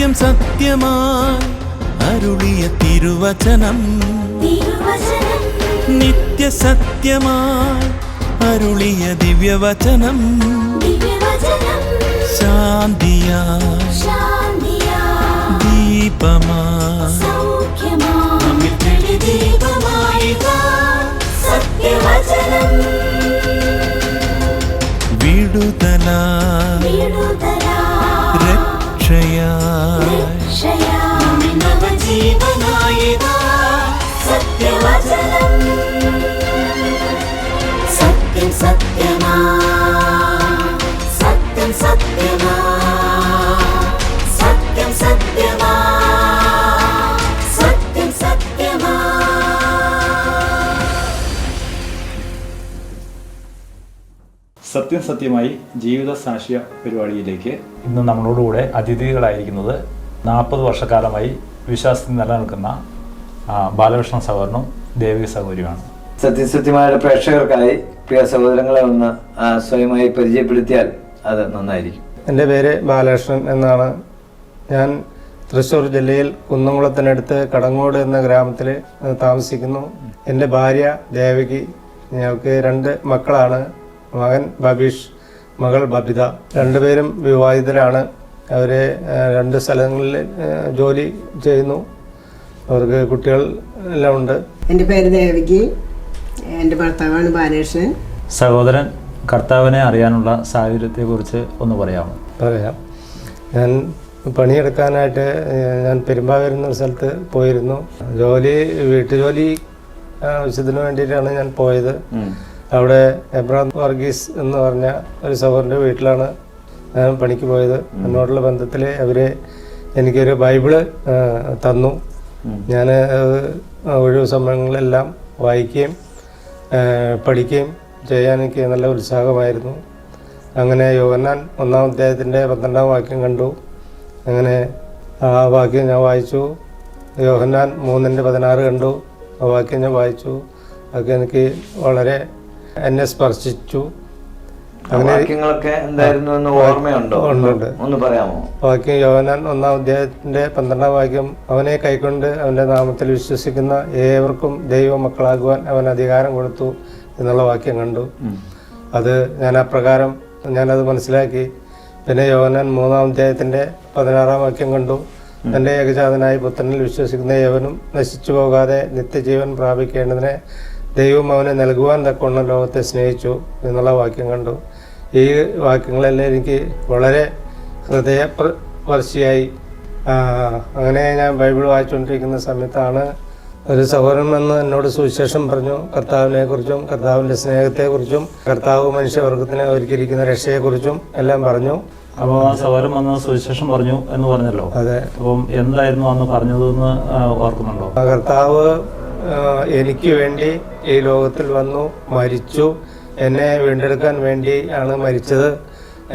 സത്യം സത്യമായി അരുളിയ തിരുവചനം നിത്യസത്യമായി അരുളിയ ദിവ്യവചനം ശാന്തിയായി ദീപമായി വിടുതലായി രക്ഷയായി സത്യം സത്യമാ സത്യം സത്യമാ സത്യം സത്യമാ സത്യം സത്യമാ. സത്യം സത്യമായി ജീവിത സാക്ഷ്യ പരിപാടിയിലേക്ക് ഇന്ന് നമ്മളോടുകൂടെ അതിഥികളായിരിക്കുന്നത് 40 വർഷക്കാലമായി വിശ്വാസത്തിൽ നിലനിൽക്കുന്ന ബാലകൃഷ്ണ സഹോദരനും ദേവിക സഹോദരിയുമാണ്. സത്യസത്യമായ പ്രേക്ഷകർക്കായി പ്രിയ സഹോദരങ്ങളെ ഒന്ന് സ്വയമായി പരിചയപ്പെടുത്തിയാൽ അത് നന്നായിരിക്കും. എൻ്റെ പേര് ബാലകൃഷ്ണൻ എന്നാണ്. ഞാൻ തൃശ്ശൂർ ജില്ലയിൽ കുന്നംകുളത്തിനടുത്ത് കടങ്ങോട് എന്ന ഗ്രാമത്തിൽ താമസിക്കുന്നു. എൻ്റെ ഭാര്യ ദേവകി. ഞങ്ങൾക്ക് 2 മക്കളാണ്. മകൻ ബബീഷ്, മകൾ ബബിത. രണ്ടുപേരും വിവാഹിതരാണ്. അവർ 2 സ്ഥലങ്ങളിൽ ജോലി ചെയ്യുന്നു. അവർക്ക് കുട്ടികൾ എല്ലാം ഉണ്ട്. എൻ്റെ പേര് ദേവകി. എൻ്റെ ഭർത്താവാണ് ബാലകൃഷ്ണൻ. സഹോദരൻ കർത്താവിനെ അറിയാനുള്ള സാഹചര്യത്തെക്കുറിച്ച് ഒന്ന് പറയാമോ? പറയാം. ഞാൻ പണിയെടുക്കാനായിട്ട് ഞാൻ പെരുമ്പാവൂർ എന്ന സ്ഥലത്ത് പോയിരുന്നു. വീട്ടുജോലി ആവശ്യത്തിന് വേണ്ടിയിട്ടാണ് ഞാൻ പോയത്. അവിടെ എബ്രാം വർഗീസ് എന്ന് പറഞ്ഞ ഒരു സഹോദരൻ്റെ വീട്ടിലാണ് ഞാൻ പണിക്ക് പോയത്. എന്നോടുള്ള ബന്ധത്തിൽ എനിക്കൊരു ബൈബിള് തന്നു. ഞാൻ ഒഴിവ് സമയങ്ങളിലെല്ലാം വായിക്കുകയും പഠിക്കുകയും ചെയ്യാൻ എനിക്ക് നല്ല ഉത്സാഹമായിരുന്നു. അങ്ങനെ യോഹന്നാൻ 1-ാം അധ്യായത്തിൻ്റെ 12-ാം വാക്യം കണ്ടു. അങ്ങനെ ആ വാക്യം ഞാൻ വായിച്ചു. യോഹന്നാൻ 3:16 കണ്ടു. ആ വാക്യം ഞാൻ വായിച്ചു. അതൊക്കെ എനിക്ക് വളരെ എന്നെ സ്പർശിച്ചു. അങ്ങനെ വാക്യങ്ങളൊക്കെ എന്തായിരുന്നു എന്ന് ഓർമ്മയുണ്ടോ? ഒന്ന് പറയാമോ? വാക്യം യോഹന്നാൻ 1-ാം അധ്യായത്തിൻ്റെ 12-ാം വാക്യം, അവനെ കൈക്കൊണ്ട് അവൻ്റെ നാമത്തിൽ വിശ്വസിക്കുന്ന ഏവർക്കും ദൈവ മക്കളാകുവാൻ അവൻ അധികാരം കൊടുത്തു എന്നുള്ള വാക്യം കണ്ടു. അത് ഞാൻ അപ്രകാരം ഞാനത് മനസ്സിലാക്കി. പിന്നെ യോഹന്നാൻ 3-ാം അധ്യായത്തിൻ്റെ 16-ാം വാക്യം കണ്ടു. തൻ്റെ ഏകജാതനായ പുത്രനിൽ വിശ്വസിക്കുന്ന ഏവനും നശിച്ചു പോകാതെ നിത്യജീവൻ പ്രാപിക്കേണ്ടതിനെ ദൈവം അവനെ നൽകുവാൻ തക്കവണ്ണം ലോകത്തെ സ്നേഹിച്ചു എന്നുള്ള വാക്യം കണ്ടു. ഈ വാക്യങ്ങളെല്ലാം എനിക്ക് വളരെ ഹൃദയസ്പർശിയായി. അങ്ങനെ ഞാൻ ബൈബിൾ വായിച്ചുകൊണ്ടിരിക്കുന്ന സമയത്താണ് ഒരു സഹോദരൻ വന്ന് എന്നോട് സുവിശേഷം പറഞ്ഞു. കർത്താവിനെ കുറിച്ചും കർത്താവിൻ്റെ സ്നേഹത്തെക്കുറിച്ചും കർത്താവ് മനുഷ്യവർഗത്തിന് ഒരുക്കിയിരിക്കുന്ന രക്ഷയെക്കുറിച്ചും എല്ലാം പറഞ്ഞു. അപ്പോൾ ആ സഹോദരൻ വന്ന് സുവിശേഷം പറഞ്ഞു എന്ന് പറഞ്ഞല്ലോ. അതെ. അപ്പം എന്തായിരുന്നു അന്ന് പറഞ്ഞതെന്ന് ഓർക്കുന്നുണ്ടോ? കർത്താവ് എനിക്ക് വേണ്ടി ഈ ലോകത്തിൽ വന്നു, മരിച്ചു. എന്നെ വീണ്ടെടുക്കാൻ വേണ്ടിയാണ് മരിച്ചത്,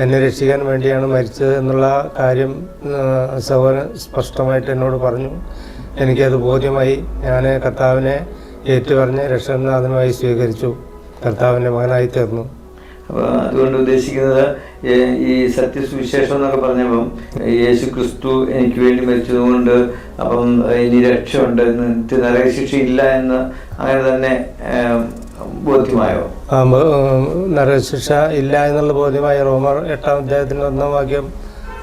എന്നെ രക്ഷിക്കാൻ വേണ്ടിയാണ് മരിച്ചത് എന്നുള്ള കാര്യം സഹോദരൻ സ്പഷ്ടമായിട്ട് എന്നോട് പറഞ്ഞു. എനിക്കത് ബോധ്യമായി. ഞാൻ കർത്താവിനെ ഏറ്റുപറഞ്ഞ് രക്ഷകനാഥനുമായി സ്വീകരിച്ചു, കർത്താവിൻ്റെ മകനായി തീർന്നു. അപ്പോൾ അതുകൊണ്ട് ഉദ്ദേശിക്കുന്നത് ഈ സത്യസുവിശേഷം എന്നൊക്കെ പറഞ്ഞപ്പം യേശു ക്രിസ്തു എനിക്ക് വേണ്ടി മരിച്ചതുകൊണ്ട് അപ്പം ഇനി രക്ഷയുണ്ട്, നരകശിക്ഷ ഇല്ല എന്ന് അങ്ങനെ തന്നെ ബോധ്യമായോ? നരകശിക്ഷ ഇല്ല എന്നുള്ള ബോധ്യമായി. റോമർ 8-ാം അധ്യായത്തിൻ്റെ 1-ാം വാക്യം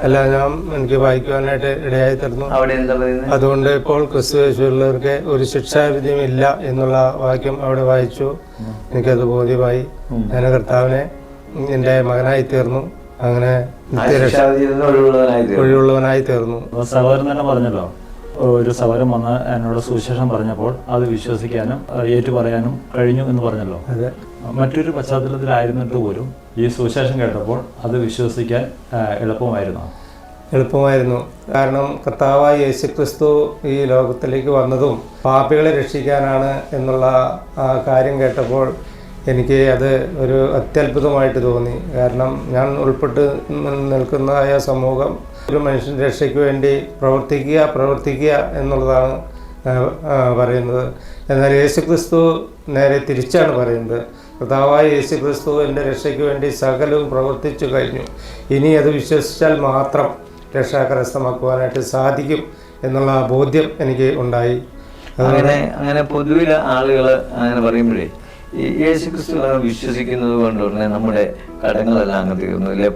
എല്ലാം എനിക്ക് വായിക്കുവാനായിട്ട് ഇടയായി തീർന്നു. അവിടെ എന്താ പറയുന്നത്? അതുകൊണ്ട് ഇപ്പോൾ ക്രിസ്തു യേശുവിലുള്ളവർക്ക് ഒരു ശിക്ഷാവിധിയും ഇല്ല എന്നുള്ള വാക്യം അവിടെ വായിച്ചു. എനിക്കത് ബോധ്യമായി. ഞാൻ കർത്താവിനെ എൻ്റെ മകനായി തീർന്നു. അങ്ങനെ ഒഴിവുള്ളവനായി തീർന്നു. സഹോദരൻ തന്നെ പറഞ്ഞല്ലോ, ഒരു സഹോദരൻ വന്ന് എന്നോട് സുവിശേഷം പറഞ്ഞപ്പോൾ അത് വിശ്വസിക്കാനും ഏറ്റുപറയാനും കഴിഞ്ഞു എന്ന് പറഞ്ഞല്ലോ. അതെ. മറ്റൊരു പശ്ചാത്തലത്തിലായിരുന്നിട്ട് പോലും ഈ സുവിശേഷം കേട്ടപ്പോൾ അത് വിശ്വസിക്കാൻ എളുപ്പമായിരുന്നു. കാരണം കർത്താവായ യേശുക്രിസ്തു ഈ ലോകത്തിലേക്ക് വന്നതും പാപികളെ രക്ഷിക്കാനാണ് എന്നുള്ള ആ കാര്യം കേട്ടപ്പോൾ എനിക്ക് അത് ഒരു അത്യത്ഭുതമായിട്ട് തോന്നി. കാരണം ഞാൻ ഉൾപ്പെട്ട് നിൽക്കുന്നതായ സമൂഹം ഒരു മനുഷ്യൻ്റെ രക്ഷയ്ക്ക് വേണ്ടി പ്രവർത്തിക്കുക എന്നുള്ളതാണ് പറയുന്നത്. എന്നാൽ യേശുക്രിസ്തു നേരെ തിരിച്ചാണ് പറയുന്നത്. കർത്താവായ യേശുക്രിസ്തു എൻ്റെ രക്ഷയ്ക്ക് വേണ്ടി സകലവും പ്രവർത്തിച്ചു കഴിഞ്ഞു. ഇനി അത് വിശ്വസിച്ചാൽ മാത്രം രക്ഷ കരസ്ഥമാക്കുവാനായിട്ട് സാധിക്കും എന്നുള്ള ബോധ്യം എനിക്ക് ഉണ്ടായി. അങ്ങനെ പൊതുവിൽ ആളുകൾ അങ്ങനെ പറയുമ്പോഴേ ഈ യേശുക്രിസ്തു വിശ്വസിക്കുന്നത് കൊണ്ട് തന്നെ നമ്മുടെ കടങ്ങളെല്ലാം അങ്ങ് തീർന്നു, അല്ലെ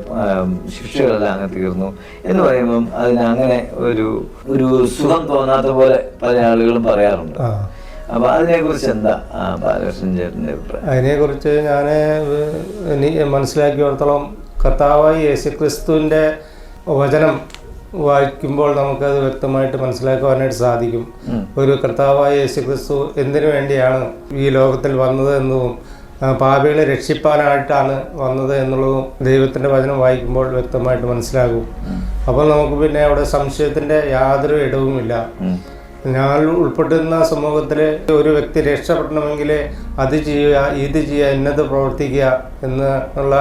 ശിക്ഷകളെല്ലാം അങ്ങ് തീർന്നു എന്ന് പറയുമ്പം അതിന് അങ്ങനെ ഒരു സുഖം തോന്നാത്ത പോലെ പല ആളുകളും പറയാറുണ്ട്. അപ്പൊ അതിനെ കുറിച്ച് എന്താ ബാലകൃഷ്ണൻ ചേട്ടൻ്റെ അഭിപ്രായം? അതിനെക്കുറിച്ച് ഞാൻ മനസ്സിലാക്കിയിടത്തോളം കർത്താവായ യേശുക്രിസ്തുവിൻ്റെ വചനം വായിക്കുമ്പോൾ നമുക്കത് വ്യക്തമായിട്ട് മനസ്സിലാക്കുവാനായിട്ട് സാധിക്കും. ഒരു കർത്താവായ യേശുക്രിസ്തു എന്തിനു വേണ്ടിയാണ് ഈ ലോകത്തിൽ വന്നത് എന്നതും പാപികളെ രക്ഷിപ്പാനായിട്ടാണ് വന്നത് എന്നുള്ളതും ദൈവത്തിൻ്റെ വചനം വായിക്കുമ്പോൾ വ്യക്തമായിട്ട് മനസ്സിലാകും. അപ്പോൾ നമുക്ക് പിന്നെ അവിടെ സംശയത്തിൻ്റെ യാതൊരു ഇടവുമില്ല. ഞാൻ ഉൾപ്പെട്ടിരുന്ന സമൂഹത്തിൽ ഒരു വ്യക്തി രക്ഷപ്പെടണമെങ്കിൽ അത് ചെയ്യുക, ഇത് ചെയ്യുക, ഇന്നത് പ്രവർത്തിക്കുക എന്നുള്ള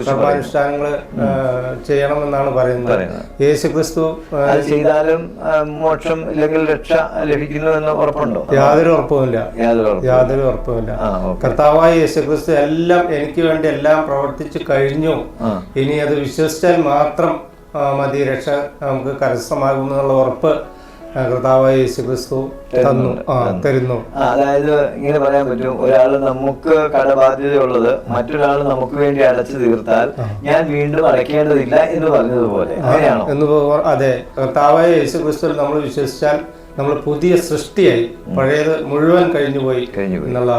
കർമാനുഷ്ഠാനങ്ങൾ ചെയ്യണമെന്നാണ് പറയുന്നത്. യേശുക്രിസ്തു ചെയ്താലും മോക്ഷം ഇല്ലെങ്കിൽ രക്ഷ ലഭിക്കുന്നു എന്ന് ഉറപ്പുണ്ടോ? യാതൊരു ഉറപ്പുമില്ല. കർത്താവായ യേശുക്രിസ്തു എല്ലാം എനിക്ക് വേണ്ടി എല്ലാം പ്രവർത്തിച്ചു കഴിഞ്ഞു, ഇനി അത് വിശ്വസിച്ചാൽ മാത്രം മതി രക്ഷ നമുക്ക് കരസ്ഥമാകുമെന്നുള്ള ഉറപ്പ് കർത്താവായ യേശുക്രിസ്തു തരുന്നു. അതായത് ഇങ്ങനെ പറയാൻ പറ്റും, ഒരാൾ നമുക്ക് കടബാധ്യതയുള്ളത് മറ്റൊരാൾ നമുക്ക് വേണ്ടി അടച്ചു തീർത്താൽ ഞാൻ വീണ്ടും അടയ്ക്കേണ്ടതില്ല എന്ന് പറഞ്ഞതുപോലെ അതെ, കർത്താവായ യേശുക്രിസ്തുവിൽ നമ്മൾ വിശ്വസിച്ചാൽ നമ്മൾ പുതിയ സൃഷ്ടിയായി, പഴയത് മുഴുവൻ കഴിഞ്ഞുപോയി എന്നുള്ള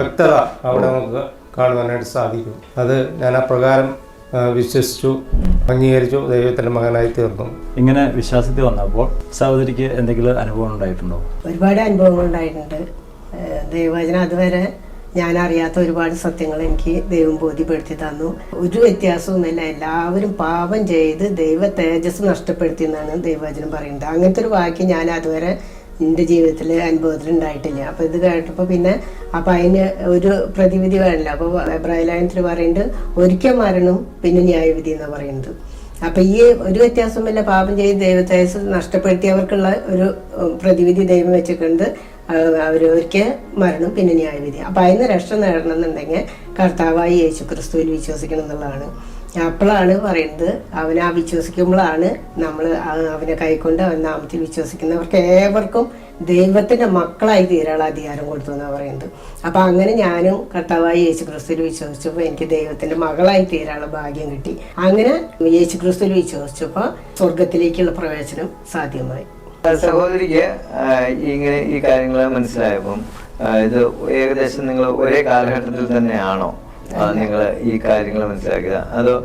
വ്യക്തത അവിടെ നമുക്ക് കാണുവാനായിട്ട് സാധിക്കും. അത് ഞാൻ അപ്രകാരം വിശ്വസിച്ചു, അംഗീകരിച്ചു, ദൈവത്തിൻ്റെ മകനായി തീർന്നു. ഇങ്ങനെ വിശ്വാസത്തിൽ വന്നപ്പോൾ സഹോദരിക്ക് എന്തെങ്കിലും അനുഭവം ഉണ്ടായിട്ടുണ്ടോ? ഒരുപാട് അനുഭവങ്ങൾ ഉണ്ടായിട്ടുണ്ട്. ദൈവവചനം അതുവരെ ഞാൻ അറിയാത്ത ഒരുപാട് സത്യങ്ങൾ എനിക്ക് ദൈവം ബോധ്യപ്പെടുത്തി തന്നു. ഒരു വ്യത്യാസവുമില്ല, എല്ലാവരും പാപം ചെയ്ത് ദൈവ തേജസ് നഷ്ടപ്പെടുത്തി എന്നാണ് ദൈവവചനം പറയുന്നത്. അങ്ങനത്തെ ഒരു വാക്യം ഞാൻ അതുവരെ എൻ്റെ ജീവിതത്തിൽ അനുഭവത്തിൽ ഉണ്ടായിട്ടില്ല. അപ്പോൾ ഇത് കേട്ടപ്പോൾ പിന്നെ അപ്പം അതിന് ഒരു പ്രതിവിധി വേണമല്ലോ. അപ്പോൾ എബ്രായത്തിൽ പറയുന്നുണ്ട്, ഒരിക്കൽ മരണം പിന്നെ ന്യായവിധി എന്നാണ് പറയുന്നത്. അപ്പം ഈ ഒരു വ്യത്യാസമില്ല, പാപം ചെയ്ത് ദൈവത്തെ നഷ്ടപ്പെടുത്തിയവർക്കുള്ള ഒരു പ്രതിവിധി ദൈവം വെച്ചിട്ടുണ്ട്. അവർ ഒരിക്കൽ മരണം പിന്നെ ന്യായവിധി. അപ്പം അതിന് രക്ഷ നേടണം എന്നുണ്ടെങ്കിൽ കർത്താവായി യേശുക്രിസ്തുവിൽ വിശ്വസിക്കണം എന്നുള്ളതാണ്. അപ്പോഴാണ് പറയുന്നത്, അവനെ വിശ്വസിക്കുമ്പോഴാണ് നമ്മൾ അവനെ കൈക്കൊണ്ട് അവൻ നാമത്തിൽ വിശ്വസിക്കുന്നവർക്ക് ഏവർക്കും ദൈവത്തിൻ്റെ മക്കളായി തീരാനുള്ള അധികാരം കൊടുത്തു എന്നാണ് പറയുന്നത്. അപ്പം അങ്ങനെ ഞാനും കർത്താവായി യേശുക്രിസ്തുവിൽ വിശ്വസിച്ചപ്പോൾ എനിക്ക് ദൈവത്തിൻ്റെ മകളായി തീരാനുള്ള ഭാഗ്യം കിട്ടി. അങ്ങനെ യേശുക്രിസ്തുവിൽ വിശ്വസിച്ചപ്പോൾ സ്വർഗത്തിലേക്കുള്ള പ്രവേശനം സാധ്യമായി. സഹോദരിക്ക് ഇങ്ങനെ ഈ കാര്യങ്ങൾ മനസ്സിലായപ്പം ഇത് ഏകദേശം നിങ്ങൾ ഒരേ കാലഘട്ടത്തിൽ തന്നെയാണോ നിങ്ങൾ ഈ കാര്യങ്ങൾ മനസ്സിലാക്കിയത്? അതോ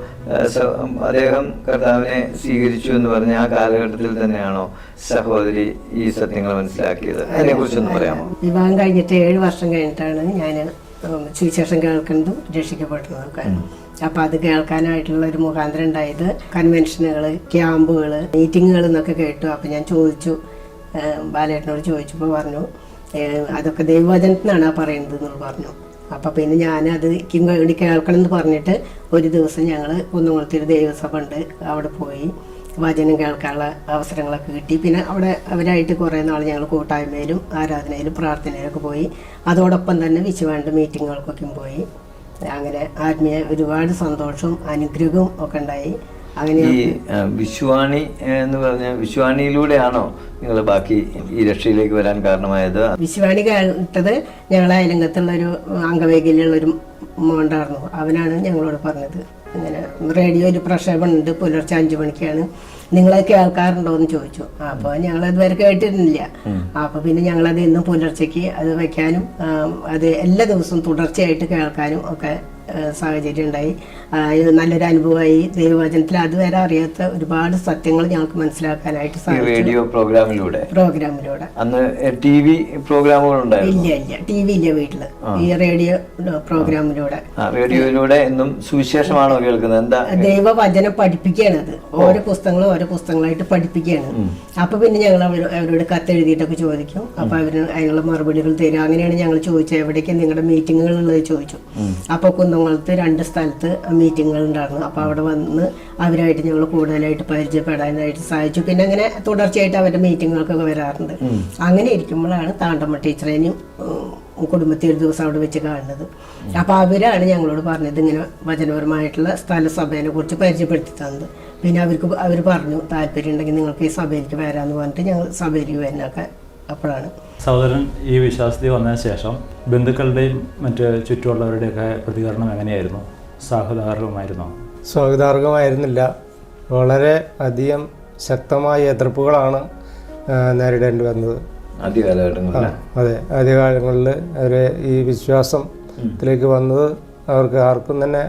അദ്ദേഹം കർത്താവിനെ സ്വീകരിച്ചു എന്ന് പറഞ്ഞ ആ കാലഘട്ടത്തിൽ തന്നെയാണോ സഹോദരി ഈ സത്യങ്ങൾ മനസ്സിലാക്കിയത്? അതിനെ കുറിച്ചൊന്ന് പറയാമോ? വിവാഹം കഴിഞ്ഞിട്ട് 7 വർഷം കഴിഞ്ഞിട്ടാണ് ഞാൻ സുവിശേഷം കേൾക്കുന്നതും രക്ഷിക്കപ്പെടുന്നതൊക്കെ. അപ്പം അത് കേൾക്കാനായിട്ടുള്ള ഒരു മുഖാന്തരം ഉണ്ടായത് കൺവെൻഷനുകൾ, ക്യാമ്പുകൾ, മീറ്റിങ്ങുകൾ എന്നൊക്കെ കേട്ടു. അപ്പം ഞാൻ ചോദിച്ചു, ബാലേട്ടനോട് ചോദിച്ചപ്പോൾ പറഞ്ഞു അതൊക്കെ ദൈവവചനത്തിനാണ് പറയുന്നത് എന്ന് പറഞ്ഞു. അപ്പം പിന്നെ ഞാനത് വേണ്ടി കേൾക്കണം എന്ന് പറഞ്ഞിട്ട് ഒരു ദിവസം ഞങ്ങൾ കുന്നംകുളത്തൊരു ദൈവസഭ ഉണ്ട്, അവിടെ പോയി വചനം കേൾക്കാനുള്ള അവസരങ്ങളൊക്കെ കിട്ടി. പിന്നെ അവിടെ അവരായിട്ട് കുറേ നാൾ ഞങ്ങൾ കൂട്ടായ്മയിലും ആരാധനയിലും പ്രാർത്ഥനയിലൊക്കെ പോയി. അതോടൊപ്പം തന്നെ വിശുവാണ്ട് മീറ്റിങ്ങുകൾക്കൊക്കെ പോയി. അങ്ങനെ ആത്മീയ ഒരുപാട് സന്തോഷവും അനുഗ്രഹവും ഒക്കെ ഉണ്ടായി. അങ്ങനെ ഈ വിശ്വാണി എന്ന് പറഞ്ഞ വിശ്വാണിയിലൂടെയാണോ നിങ്ങൾ ബാക്കി ഈ രക്ഷയിലേക്ക് വരാൻ കാരണമായത്? വിശ്വാണി കേട്ടത് ഞങ്ങളെ അയലങ്കത്തുള്ളൊരു അംഗവൈകല്യമുള്ളൊരു മോണ്ടായിരുന്നു. അവനാണ് ഞങ്ങളോട് പറഞ്ഞത്, ഇങ്ങനെ റേഡിയോയിൽ പ്രക്ഷേപണം ഉണ്ട്, പുലർച്ചെ 5 മണിക്കാണ്, നിങ്ങളെ കേൾക്കാറുണ്ടോ എന്ന് ചോദിച്ചു. അപ്പോൾ ഞങ്ങളതുവരെ കേട്ടിരുന്നില്ല. അപ്പോൾ പിന്നെ ഞങ്ങളത് ഇന്നും പുലർച്ചയ്ക്ക് അത് വയ്ക്കാനും അത് എല്ലാ ദിവസവും തുടർച്ചയായിട്ട് കേൾക്കാനും ഒക്കെ സാഹചര്യം ഉണ്ടായി. നല്ലൊരു അനുഭവമായി. ദൈവവചനത്തിൽ അതുവരെ അറിയാത്ത ഒരുപാട് സത്യങ്ങൾ ഞങ്ങൾക്ക് മനസ്സിലാക്കാനായിട്ട് സാധിച്ചു. റേഡിയോ പ്രോഗ്രാമിലൂടെ അന്ന് ഇല്ല ടി വി ഇല്ല വീട്ടില്. ഈ റേഡിയോ റേഡിയോയിലൂടെ എന്നും സുവിശേഷമാണോ കേൾക്കുന്നത്? എന്താ ദൈവവചനം പഠിപ്പിക്കുകയാണ്. അത് ഓരോ പുസ്തകങ്ങളായിട്ട് പഠിപ്പിക്കുകയാണ്. അപ്പൊ പിന്നെ ഞങ്ങൾ അവരോട് കത്തെഴുതിയിട്ടൊക്കെ ചോദിക്കും. അപ്പൊ അവര് അതിനുള്ള മറുപടികൾ തരും. അങ്ങനെയാണ് ഞങ്ങൾ ചോദിച്ചത്, എവിടേക്ക് നിങ്ങളുടെ മീറ്റിങ്ങുകൾ ഉള്ളത് ചോദിച്ചു. അപ്പൊ കുന്നംകുളത്ത് 2 സ്ഥലത്ത് മീറ്റിങ്ങുകൾ ഉണ്ടായിരുന്നു. അപ്പോൾ അവിടെ വന്ന് അവരായിട്ട് ഞങ്ങൾ കൂടുതലായിട്ട് പരിചയപ്പെടാനായിട്ട് സാധിച്ചു. പിന്നെ അങ്ങനെ തുടർച്ചയായിട്ട് അവരുടെ മീറ്റിങ്ങുകൾക്കൊക്കെ വരാറുണ്ട്. അങ്ങനെ ഇരിക്കുമ്പോഴാണ് താണ്ടമ്മ ടീച്ചറേനും കുടുംബത്തിൽ ഒരു ദിവസം അവിടെ വെച്ച് കാണുന്നത്. അപ്പോൾ അവരാണ് ഞങ്ങളോട് പറഞ്ഞത് ഇങ്ങനെ വചനപരമായിട്ടുള്ള സ്ഥലസഭേനെ കുറിച്ച് പരിചയപ്പെടുത്തി തന്നത്. പിന്നെ അവർ പറഞ്ഞു താല്പര്യം ഉണ്ടെങ്കിൽ നിങ്ങൾക്ക് ഈ സഭയിലേക്ക് വരാമെന്ന് പറഞ്ഞിട്ട് ഞങ്ങൾ സഭയിലേക്ക് വരുന്നൊക്കെ അപ്പോഴാണ്. സഹോദരൻ ഈ വിശ്വാസത്തിൽ വന്നതിന് ശേഷം ബന്ധുക്കളുടെയും മറ്റ് ചുറ്റുമുള്ളവരുടെയൊക്കെ പ്രതികരണം എങ്ങനെയായിരുന്നു? സ്വാഗതാർഹമായിരുന്നോ? സ്വാഗതാർഹമായിരുന്നില്ല. വളരെ അധികം ശക്തമായ എതിർപ്പുകളാണ് നേരിടേണ്ടി വന്നത് ആദ്യകാലഘട്ടങ്ങളിൽ. അതെ, ആദ്യകാലങ്ങളിൽ അവർ ഈ വിശ്വാസത്തിലേക്ക് വന്നത് അവർക്ക് ആർക്കും തന്നെ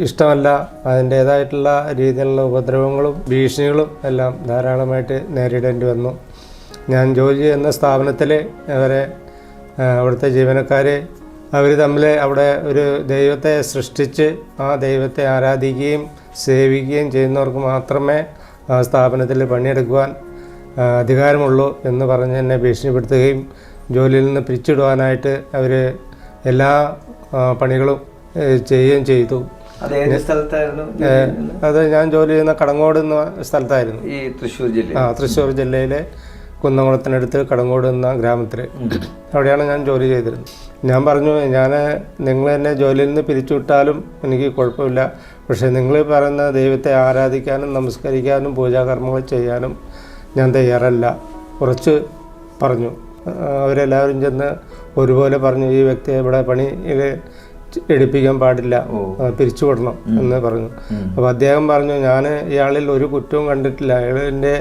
ഇഷ്ടമല്ല. അതിൻ്റേതായിട്ടുള്ള രീതിയിലുള്ള ഉപദ്രവങ്ങളും ഭീഷണികളും എല്ലാം ധാരാളമായിട്ട് നേരിടേണ്ടി വന്നു. ഞാൻ ജോലി ചെയ്യുന്ന സ്ഥാപനത്തിൽ അവിടുത്തെ ജീവനക്കാർ അവർ തമ്മിൽ അവിടെ ഒരു ദൈവത്തെ സൃഷ്ടിച്ച് ആ ദൈവത്തെ ആരാധിക്കുകയും സേവിക്കുകയും ചെയ്യുന്നവർക്ക് മാത്രമേ ആ സ്ഥാപനത്തിൽ പണിയെടുക്കുവാൻ അധികാരമുള്ളൂ എന്ന് പറഞ്ഞ് എന്നെ ഭീഷണിപ്പെടുത്തുകയും ജോലിയിൽ നിന്ന് പിരിച്ചിടുവാനായിട്ട് അവർ എല്ലാ പണികളും ചെയ്യുകയും ചെയ്തു. അത് ഞാൻ ജോലി ചെയ്യുന്ന കടങ്ങോട് എന്ന സ്ഥലത്തായിരുന്നു. ഈ തൃശ്ശൂർ ജില്ല. തൃശ്ശൂർ ജില്ലയിലെ കുന്നംകുളത്തിനടുത്ത് കടങ്ങോട് എന്ന ഗ്രാമത്തിൽ. അവിടെയാണ് ഞാൻ ജോലി ചെയ്തിരുന്നത്. ഞാൻ പറഞ്ഞു, നിങ്ങൾ എന്നെ ജോലിയിൽ നിന്ന് പിരിച്ചുവിട്ടാലും എനിക്ക് കുഴപ്പമില്ല, പക്ഷേ നിങ്ങൾ പറയുന്ന ദൈവത്തെ ആരാധിക്കാനും നമസ്കരിക്കാനും പൂജാകർമ്മങ്ങൾ ചെയ്യാനും ഞാൻ തയ്യാറല്ല. കുറച്ച് പറഞ്ഞു. അവരെല്ലാവരും ചെന്ന് ഒരുപോലെ പറഞ്ഞു, ഈ വ്യക്തിയെ ഇവിടെ പണിയിൽ എടുപ്പിക്കാൻ പാടില്ല, പിരിച്ചുവിടണം എന്ന് പറഞ്ഞു. അപ്പോൾ അദ്ദേഹം പറഞ്ഞു, ഞാൻ ഇയാളിൽ ഒരു കുറ്റവും കണ്ടിട്ടില്ല, അയാൾ എൻ്റെ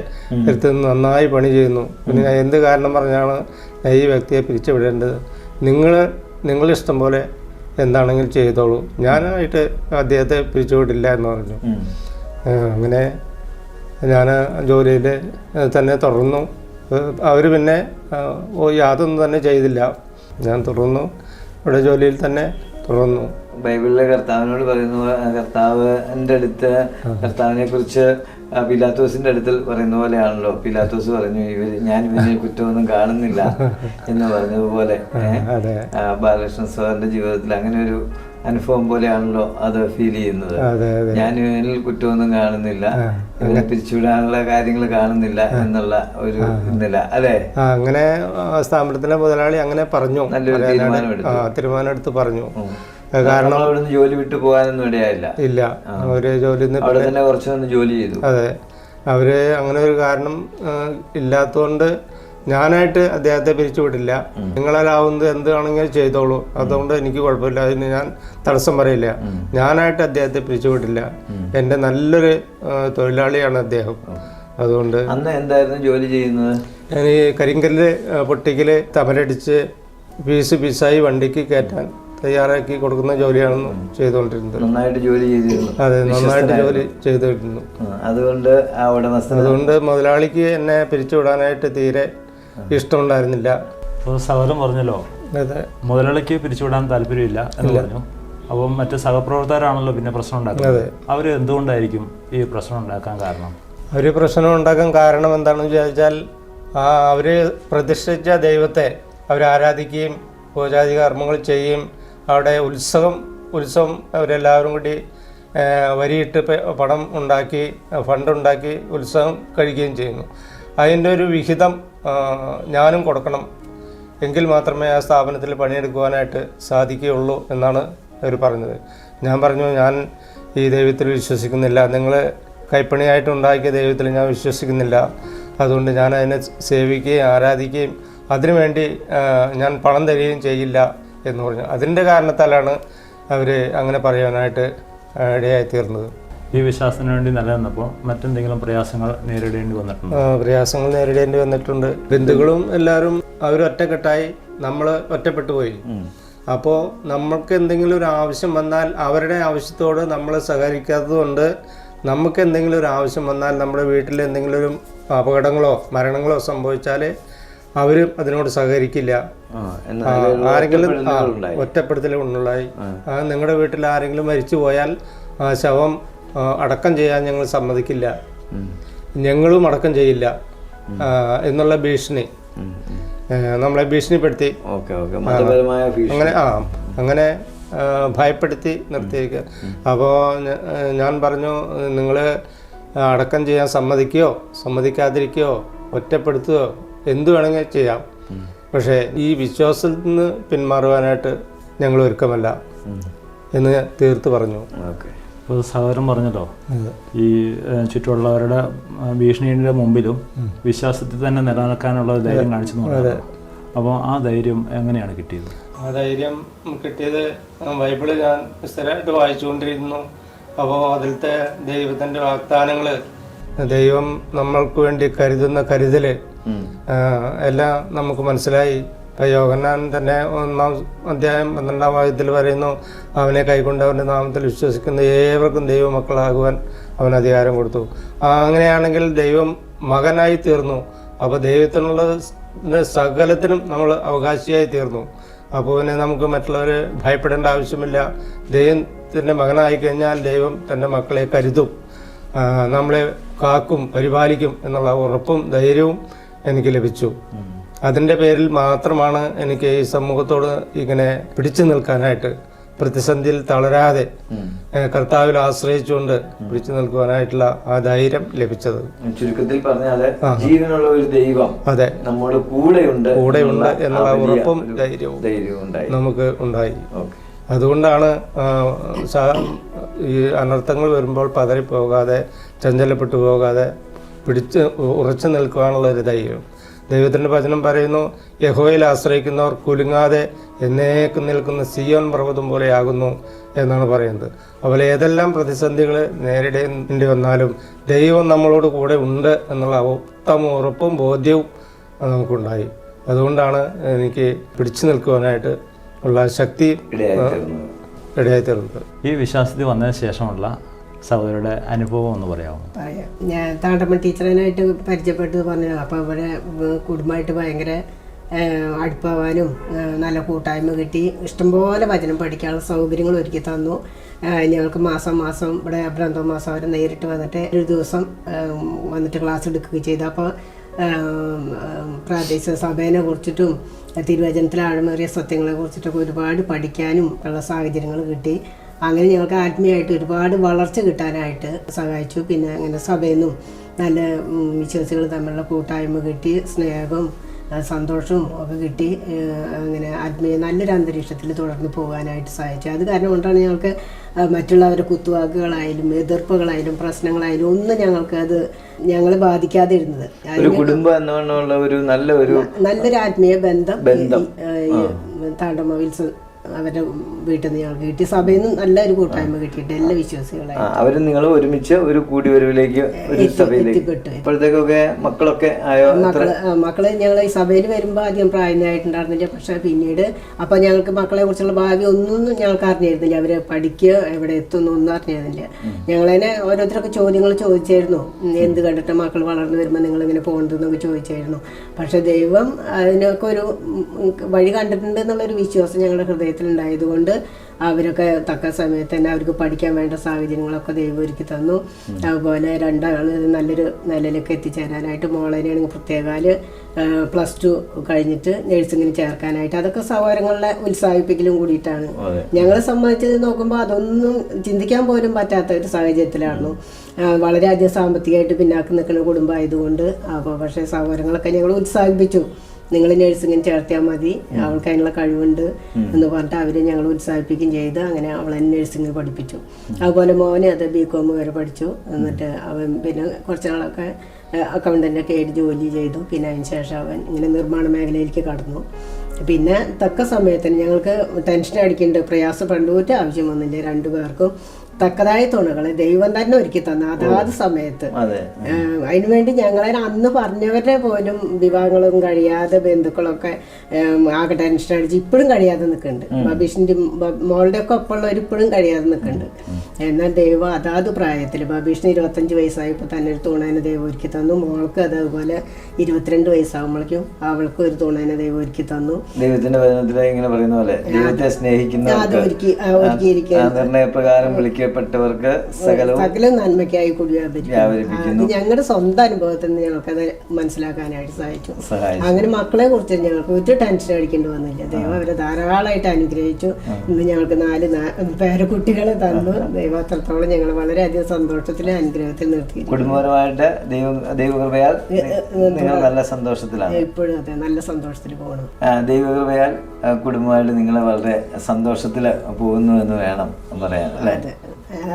അടുത്ത് നിന്ന് നന്നായി പണി ചെയ്യുന്നു, പിന്നെ ഞാൻ എന്ത് കാരണം പറഞ്ഞാണ് ഈ വ്യക്തിയെ പിരിച്ചുവിടേണ്ടത്? നിങ്ങളിഷ്ടം പോലെ എന്താണെങ്കിലും ചെയ്തോളൂ, ഞാനായിട്ട് അദ്ദേഹത്തെ പിരിച്ചുവിടില്ല എന്ന് പറഞ്ഞു. അങ്ങനെ ഞാൻ ജോലിയിൽ തന്നെ തുടർന്നു. അവർ പിന്നെ യാതൊന്നും തന്നെ ചെയ്തില്ല. ഞാൻ തുടർന്നു, ഇവിടെ ജോലിയിൽ തന്നെ തുടർന്നു. ബൈബിളിലെ കർത്താവിനോട് പറയുന്നു, കർത്താവിൻ്റെ അടുത്ത് കർത്താവിനെ കുറിച്ച് പിലാത്തോസിന്റെ അടുത്തിൽ പറയുന്ന പോലെയാണല്ലോ. പിലാത്തോസ് പറഞ്ഞു, ഞാൻ ഇവന് കുറ്റമൊന്നും കാണുന്നില്ല എന്ന് പറഞ്ഞതുപോലെ ബാലകൃഷ്ണ സാറിന്റെ ജീവിതത്തിൽ അങ്ങനെ ഒരു അനുഭവം പോലെയാണല്ലോ അത് ഫീൽ ചെയ്യുന്നത്. ഞാൻ ഇവനിൽ കുറ്റമൊന്നും കാണുന്നില്ല, ഇവനെ പിരിച്ചുവിടാനുള്ള കാര്യങ്ങൾ കാണുന്നില്ല എന്നുള്ള ഒരു നില അല്ലേ? അങ്ങനെ സ്ഥാപനത്തിലെ മുതലാളി അങ്ങനെ പറഞ്ഞു, നല്ലൊരു തീരുമാനം പറഞ്ഞു. കാരണം അവിടുന്ന് ജോലി വിട്ടു പോകാനൊന്നും ഇടയായില്ല. ഇല്ല, അവര് ജോലി അവിടെ തന്നെ കുറച്ച് ജോലി ചെയ്തു. അതെ, അവര് അങ്ങനെ ഒരു കാരണം ഇല്ലാത്തതുകൊണ്ട് ഞാനായിട്ട് അദ്ദേഹത്തെ പിരിച്ചുവിടില്ല. നിങ്ങളാലാവുന്നത് എന്താണെങ്കിലും ചെയ്തോളൂ, അതുകൊണ്ട് എനിക്ക് കുഴപ്പമില്ല, അതിന് ഞാൻ തടസ്സം പറയില്ല. ഞാനായിട്ട് അദ്ദേഹത്തെ പിരിച്ചുവിടില്ല. എൻ്റെ നല്ലൊരു തൊഴിലാളിയാണ് അദ്ദേഹം. അതുകൊണ്ട് അന്ന് എന്തായിരുന്നു ജോലി ചെയ്യുന്നത്? ഞാൻ ഈ കരിങ്കല്ല് പൊട്ടിക്കല് തമരടിച്ച് പീസായി വണ്ടിക്ക് കയറ്റാൻ തയ്യാറാക്കി കൊടുക്കുന്ന ജോലിയാണ് ചെയ്തുകൊണ്ടിരുന്നത്. നന്നായിട്ട് ജോലി ചെയ്തിരുന്നു. അതെ, നന്നായിട്ട് ജോലി ചെയ്തിരുന്നു. അതുകൊണ്ട് മുതലാളിക്ക് എന്നെ പിരിച്ചുവിടാനായിട്ട് തീരെ ഇഷ്ടമുണ്ടായിരുന്നില്ല. സഹോദരൻ പറഞ്ഞല്ലോ, മുതലാളിക്ക് പിരിച്ചുവിടാൻ താല്പര്യമില്ല എന്ന് പറഞ്ഞു. അപ്പം മറ്റ് സഹപ്രവർത്തകരാണല്ലോ പിന്നെ പ്രശ്നം ഉണ്ടാക്കുന്നത്. അവർ എന്തുകൊണ്ടായിരിക്കും ഈ പ്രശ്നം ഉണ്ടാക്കാൻ കാരണം? അവർ പ്രശ്നം ഉണ്ടാക്കാൻ കാരണം എന്താണെന്ന് ചോദിച്ചാൽ, അവർ പ്രതിഷ്ഠിച്ച ദൈവത്തെ അവർ ആരാധിക്കുകയും പൂജാതി കർമ്മങ്ങൾ ചെയ്യുകയും അവിടെ ഉത്സവം അവരെല്ലാവരും കൂടി വരിയിട്ട് പണം ഉണ്ടാക്കി ഫണ്ടുണ്ടാക്കി ഉത്സവം കഴിക്കുകയും ചെയ്യുന്നു. അതിൻ്റെ ഒരു വിഹിതം ഞാനും കൊടുക്കണം, എങ്കിൽ മാത്രമേ ആ സ്ഥാപനത്തിൽ പണിയെടുക്കുവാനായിട്ട് സാധിക്കുകയുള്ളൂ എന്നാണ് അവർ പറഞ്ഞത്. ഞാൻ പറഞ്ഞു, ഞാൻ ഈ ദൈവത്തിൽ വിശ്വസിക്കുന്നില്ല, നിങ്ങൾ കൈപ്പണിയായിട്ട് ഉണ്ടാക്കിയ ദൈവത്തിൽ ഞാൻ വിശ്വസിക്കുന്നില്ല, അതുകൊണ്ട് ഞാൻ അതിനെ സേവിക്കുകയും ആരാധിക്കുകയും അതിനുവേണ്ടി ഞാൻ പണം തരികയും ചെയ്യില്ല എന്ന് പറഞ്ഞു. അതിൻ്റെ കാരണത്താലാണ് അവർ അങ്ങനെ പറയാനായിട്ട് ഇടയായി തീർന്നത്. ഈ വിശ്വാസത്തിന് വേണ്ടി നിലനിന്നപ്പോൾ മറ്റെന്തെങ്കിലും പ്രയാസങ്ങൾ നേരിടേണ്ടി വന്നിട്ടുണ്ട്? പ്രയാസങ്ങൾ നേരിടേണ്ടി വന്നിട്ടുണ്ട്. ബന്ധുക്കളും എല്ലാവരും അവരൊറ്റക്കെട്ടായി, നമ്മൾ ഒറ്റപ്പെട്ടു പോയി. അപ്പോൾ നമ്മൾക്ക് എന്തെങ്കിലും ഒരു ആവശ്യം വന്നാൽ അവരുടെ ആവശ്യത്തോട് നമ്മൾ സഹകരിക്കാത്തത് കൊണ്ട് നമുക്ക് എന്തെങ്കിലും ഒരു ആവശ്യം വന്നാൽ നമ്മുടെ വീട്ടിൽ എന്തെങ്കിലും ഒരു അപകടങ്ങളോ മരണങ്ങളോ സംഭവിച്ചാൽ അവരും അതിനോട് സഹകരിക്കില്ല. ആരെങ്കിലും ഒറ്റപ്പെടുത്തലുണ്ടായി, നിങ്ങളുടെ വീട്ടിൽ ആരെങ്കിലും മരിച്ചു പോയാൽ ആ ശവം അടക്കം ചെയ്യാൻ ഞങ്ങൾ സമ്മതിക്കില്ല, ഞങ്ങളും അടക്കം ചെയ്യില്ല എന്നുള്ള ഭീഷണി നമ്മളെ ഭീഷണിപ്പെടുത്തി അങ്ങനെ ഭയപ്പെടുത്തി നിർത്തിയേക്കുക. അപ്പോൾ ഞാൻ പറഞ്ഞു, നിങ്ങൾ അടക്കം ചെയ്യാൻ സമ്മതിക്കുകയോ സമ്മതിക്കാതിരിക്കുകയോ ഒറ്റപ്പെടുത്തുകയോ എന്തു വേണമെങ്കിൽ ചെയ്യാം, പക്ഷേ ഈ വിശ്വാസത്തിൽ നിന്ന് പിന്മാറുവാനായിട്ട് ഞങ്ങൾ ഒരുക്കമല്ല എന്ന് തീർത്ത് പറഞ്ഞു. ഇപ്പോൾ സഹോദരൻ പറഞ്ഞല്ലോ, ഈ ചുറ്റുമുള്ളവരുടെ ഭീഷണിയുടെ മുമ്പിലും വിശ്വാസത്തിൽ തന്നെ നിലനിൽക്കാനുള്ള ധൈര്യം കാണിച്ചു. അപ്പോൾ ആ ധൈര്യം എങ്ങനെയാണ് കിട്ടിയത്? ആ ധൈര്യം കിട്ടിയത് ബൈബിള് ഞാൻ സ്ഥിരമായിട്ട് വായിച്ചുകൊണ്ടിരുന്നു. അപ്പോൾ അതിലത്തെ ദൈവത്തിൻ്റെ വാഗ്ദാനങ്ങൾ, ദൈവം നമ്മൾക്ക് വേണ്ടി കരുതുന്ന കരുതല് എല്ലാം നമുക്ക് മനസ്സിലായി. യോഹന്നാൻ തന്നെ 1-ാം അധ്യായം 12-ാം വാക്യത്തിൽ പറയുന്നു, അവനെ കൈക്കൊണ്ട് അവൻ്റെ നാമത്തിൽ വിശ്വസിക്കുന്ന ഏവർക്കും ദൈവമക്കളാകുവാൻ അവൻ അധികാരം കൊടുത്തു. അങ്ങനെയാണെങ്കിൽ ദൈവം മകനായി തീർന്നു. അപ്പോൾ ദൈവത്തിനുള്ള സകലത്തിനും നമ്മൾ അവകാശിയായി തീർന്നു. അപ്പോൾ പിന്നെ നമുക്ക് മറ്റുള്ളവരെ ഭയപ്പെടേണ്ട ആവശ്യമില്ല. ദൈവത്തിൻ്റെ മകനായി കഴിഞ്ഞാൽ ദൈവം തൻ്റെ മക്കളെ കരുതും, നമ്മളെ കാക്കും, പരിപാലിക്കും എന്നുള്ള ഉറപ്പും ധൈര്യവും എനിക്ക് ലഭിച്ചു. അതിൻ്റെ പേരിൽ മാത്രമാണ് എനിക്ക് ഈ സമൂഹത്തോട് ഇങ്ങനെ പിടിച്ചു നിൽക്കാനായിട്ട്, പ്രതിസന്ധിയിൽ തളരാതെ കർത്താവിൽ ആശ്രയിച്ചുകൊണ്ട് പിടിച്ചു നിൽക്കുവാനായിട്ടുള്ള ആ ധൈര്യം ലഭിച്ചത്. ചുരുക്കത്തിൽ പറഞ്ഞാല് ജീവനുള്ള ഒരു ദൈവം അതെ നമ്മുടെ കൂടെയുണ്ട് എന്നുള്ള ഉറപ്പും ധൈര്യവും നമുക്ക് ഉണ്ടായി. അതുകൊണ്ടാണ് ഈ അനർത്ഥങ്ങൾ വരുമ്പോൾ പതറിപ്പോകാതെ, ചഞ്ചലപ്പെട്ടു പോകാതെ പിടിച്ച് ഉറച്ചു നിൽക്കുവാനുള്ള ഒരു ധൈര്യം. ദൈവത്തിൻ്റെ വചനം പറയുന്നു, യഹോവയിൽ ആശ്രയിക്കുന്നവർ കുലുങ്ങാതെ എന്നേക്കും നിൽക്കുന്ന സിയോൻ പർവ്വതം പോലെയാകുന്നു എന്നാണ് പറയുന്നത്. അതുപോലെ ഏതെല്ലാം പ്രതിസന്ധികൾ നേരിടേണ്ടി വന്നാലും ദൈവം നമ്മളോട് കൂടെ ഉണ്ട് എന്നുള്ള ഉത്തമ ഉറപ്പും ബോധ്യവും നമുക്കുണ്ടായി. അതുകൊണ്ടാണ് എനിക്ക് പിടിച്ചു നിൽക്കുവാനായിട്ട് ഉള്ള ശക്തി ഇടയായിത്തീർന്നത്. ഈ വിശ്വാസത്തിൽ വന്നതിന് ശേഷമുള്ള സഹോദരയുടെ അനുഭവം ഒന്ന് പറയാമോ? ഞാൻ താണ്ടമ്മൻ ടീച്ചറിനായിട്ട് പരിചയപ്പെട്ടു പറഞ്ഞു. അപ്പോൾ ഇവിടെ കുടുംബമായിട്ട് ഭയങ്കര അടുപ്പാവാനും നല്ല കൂട്ടായ്മ കിട്ടി. ഇഷ്ടംപോലെ വചനം പഠിക്കാനുള്ള സൗകര്യങ്ങൾ ഒരുക്കി തന്നു. ഞങ്ങൾക്ക് മാസം മാസം ഇവിടെ ബ്രന്തോ മാസം അവർ നേരിട്ട് വന്നിട്ട് ഒരു ദിവസം വന്നിട്ട് ക്ലാസ് എടുക്കുകയും ചെയ്തു. അപ്പോൾ പ്രാദേശിക സഭേനെ കുറിച്ചിട്ടും തിരുവചനത്തിലെ ആഴമേറിയ സത്യങ്ങളെ കുറിച്ചിട്ടൊക്കെ ഒരുപാട് പഠിക്കാനും ഉള്ള സാഹചര്യങ്ങൾ കിട്ടി. അങ്ങനെ ഞങ്ങൾക്ക് ആത്മീയമായിട്ട് ഒരുപാട് വളർച്ച കിട്ടാനായിട്ട് സഹായിച്ചു. പിന്നെ അങ്ങനെ സഭയിൽ നിന്നും നല്ല വിശ്വാസികൾ തമ്മിലുള്ള കൂട്ടായ്മ കിട്ടി, സ്നേഹവും സന്തോഷവും ഒക്കെ കിട്ടി. അങ്ങനെ ആത്മീയ നല്ലൊരു അന്തരീക്ഷത്തിൽ തുടർന്ന് പോകാനായിട്ട് സഹായിച്ചു. അത് കാരണം കൊണ്ടാണ് ഞങ്ങൾക്ക് മറ്റുള്ളവരുടെ കുത്തുവാക്കുകളായാലും എതിർപ്പുകളായാലും പ്രശ്നങ്ങളായാലും ഒന്നും ഞങ്ങൾക്ക് അത് ഞങ്ങളെ ബാധിക്കാതെ ഇരുന്നത്. കുടുംബം എന്നുള്ള ഒരു നല്ലൊരു ആത്മീയ ബന്ധം താണ്ടമ്മ വിൽസൺ അവരുടെ വീട്ടിൽ നിന്ന് ഞങ്ങൾക്ക് കിട്ടി. സഭയിൽ നിന്ന് നല്ലൊരു കൂട്ടായ്മ കിട്ടിയിട്ട് എല്ലാ വിശ്വാസികളായി അവരും നിങ്ങൾ ഒരുമിച്ച് ഒരു കൂടിവരവിലേക്ക് എത്തിപ്പെട്ടു. ഇപ്പോഴത്തേക്കൊക്കെ മക്കളൊക്കെ മക്കള് ഞങ്ങൾ ഈ സഭയിൽ വരുമ്പോൾ അധികം പ്രായമായിട്ടുണ്ടായിരുന്നില്ല. പക്ഷെ പിന്നീട് അപ്പൊ ഞങ്ങൾക്ക് മക്കളെ കുറിച്ചുള്ള ഭാവി ഒന്നും ഞങ്ങൾക്ക് അറിഞ്ഞിരുന്നില്ല. അവര് പഠിക്കുക എവിടെ എത്തുന്നു ഒന്നും അറിഞ്ഞിരുന്നില്ല. ഞങ്ങളതിനെ ഓരോരുത്തരൊക്കെ ചോദ്യങ്ങൾ ചോദിച്ചായിരുന്നു. എന്ത് കണ്ടിട്ട് മക്കൾ വളർന്നു വരുമ്പോൾ നിങ്ങൾ ഇങ്ങനെ പോകുന്നതെന്നൊക്കെ ചോദിച്ചായിരുന്നു. പക്ഷെ ദൈവം അതിനൊക്കെ ഒരു വഴി കണ്ടിട്ടുണ്ട് എന്നുള്ളൊരു വിശ്വാസം ഞങ്ങളുടെ ഹൃദയത്തിൽ ഉണ്ടായതുകൊണ്ട് അവരൊക്കെ തക്ക സമയത്ത് തന്നെ അവർക്ക് പഠിക്കാൻ വേണ്ട സാഹചര്യങ്ങളൊക്കെ ദൈവം ഒരുക്കി തന്നു. അതുപോലെ രണ്ടാൾ നല്ലൊരു നിലയിലേക്ക് എത്തിച്ചേരാനായിട്ട് മോളേനെയാണെങ്കിൽ പ്രത്യേകാല് +2 കഴിഞ്ഞിട്ട് നഴ്സിങ്ങിന് ചേർക്കാനായിട്ട് അതൊക്കെ സഹോദരങ്ങളുടെ ഉത്സാഹിപ്പിക്കലും കൂടിയിട്ടാണ്. ഞങ്ങളെ സംബന്ധിച്ച് നോക്കുമ്പോൾ അതൊന്നും ചിന്തിക്കാൻ പോലും പറ്റാത്ത ഒരു സാഹചര്യത്തിലായിരുന്നു. വളരെയധികം സാമ്പത്തികമായിട്ട് പിന്നാക്കം നിൽക്കുന്ന കുടുംബമായതുകൊണ്ട്. അപ്പോൾ പക്ഷേ സഹോദരങ്ങളൊക്കെ ഞങ്ങൾ ഉത്സാഹിപ്പിച്ചു. നിങ്ങൾ നഴ്സിങ്ങിന് ചേർത്തിയാൽ മതി, അവൾക്ക് അതിനുള്ള കഴിവുണ്ട് എന്ന് പറഞ്ഞിട്ട് അവരെ ഞങ്ങൾ ഉത്സാഹിപ്പിക്കുകയും ചെയ്ത് അങ്ങനെ അവളെ നഴ്സിംഗ് പഠിപ്പിച്ചു. അതുപോലെ മോനെ അത് BCom വരെ പഠിച്ചു. എന്നിട്ട് അവൻ പിന്നെ കുറച്ച് നാളൊക്കെ അക്കൗണ്ടൻ്റൊക്കെ ആയിട്ട് ജോലി ചെയ്തു. പിന്നെ അതിന് ശേഷം അവൻ ഇങ്ങനെ നിർമ്മാണ മേഖലയിലേക്ക് കടന്നു. പിന്നെ തക്ക സമയത്തിന് ഞങ്ങൾക്ക് ടെൻഷൻ അടിക്കേണ്ട പ്രയാസപ്പെടേണ്ട ഒരു ആവശ്യം വന്നില്ല. രണ്ടുപേർക്കും തക്കതായ തുണകളെ ദൈവം തന്നെ ഒരുക്കി തന്ന അതാത് സമയത്ത്. അതിനുവേണ്ടി ഞങ്ങളെ അന്ന് പറഞ്ഞവരുടെ പോലും വിവാഹങ്ങളും കഴിയാതെ ബന്ധുക്കളൊക്കെ ആകെ ടെൻഷൻ അടിച്ച് ഇപ്പോഴും കഴിയാതെ നിൽക്കുന്നുണ്ട്. ബബീഷിൻ്റെ മോളുടെ ഒക്കെ ഒപ്പമുള്ളവർ ഇപ്പോഴും കഴിയാതെ നിൽക്കുന്നുണ്ട്. എന്നാൽ ദൈവം അതാത് പ്രായത്തിൽ ബബീഷിന് 25 വയസ്സായപ്പോൾ തന്നെ ഒരു തുണേനെ ദൈവം ഒരുക്കി തന്നു. മോൾക്ക് അതേപോലെ 22 വയസ്സാകുമ്പോഴേക്കും അവൾക്ക് ഒരു തുണേനെ ദൈവം ഒരുക്കി തന്നു. ദൈവത്തിന്റെ വചനത്തിൽ ഇങ്ങനെ പറയുന്ന പോലെ ദൈവത്തെ സ്നേഹിക്കുന്ന നിർണയപ്രകാരം വിളിക്കുക പ്രിയപ്പെട്ടവർക്ക് സകലം നന്മയ്ക്കായി കൂടി വ്യാപരിപ്പിക്കുന്നു. ഞങ്ങളുടെ സ്വന്തം അനുഭവത്തിൽ നിന്ന് ഞങ്ങൾക്കത് മനസ്സിലാക്കാനായിട്ട് സാധിച്ചു. അങ്ങനെ മക്കളെ കുറിച്ച് ഞങ്ങൾക്ക് ഒരു ടെൻഷൻ അടിക്കേണ്ടി വന്നില്ല. ദൈവം അവരെ ധാരാളമായിട്ട് അനുഗ്രഹിച്ചു. ഇന്ന് ഞങ്ങൾക്ക് 4 പേരക്കുട്ടികളെ തന്നു. ദൈവം അത്രത്തോളം ഞങ്ങൾ വളരെയധികം സന്തോഷത്തിലും അനുഗ്രഹത്തിൽ നിർത്തി. കുടുംബപരമായിട്ട് ദൈവകൃപയാൽ നിങ്ങൾ നല്ല സന്തോഷത്തിലാണ് ഇപ്പോഴും. അതെ, നല്ല സന്തോഷത്തിൽ പോകണം. ദൈവകൃപയാൽ കുടുംബമായിട്ട് നിങ്ങൾ വളരെ സന്തോഷത്തിൽ പോകുന്നു എന്ന് വേണം പറയാൻ, അല്ലേ?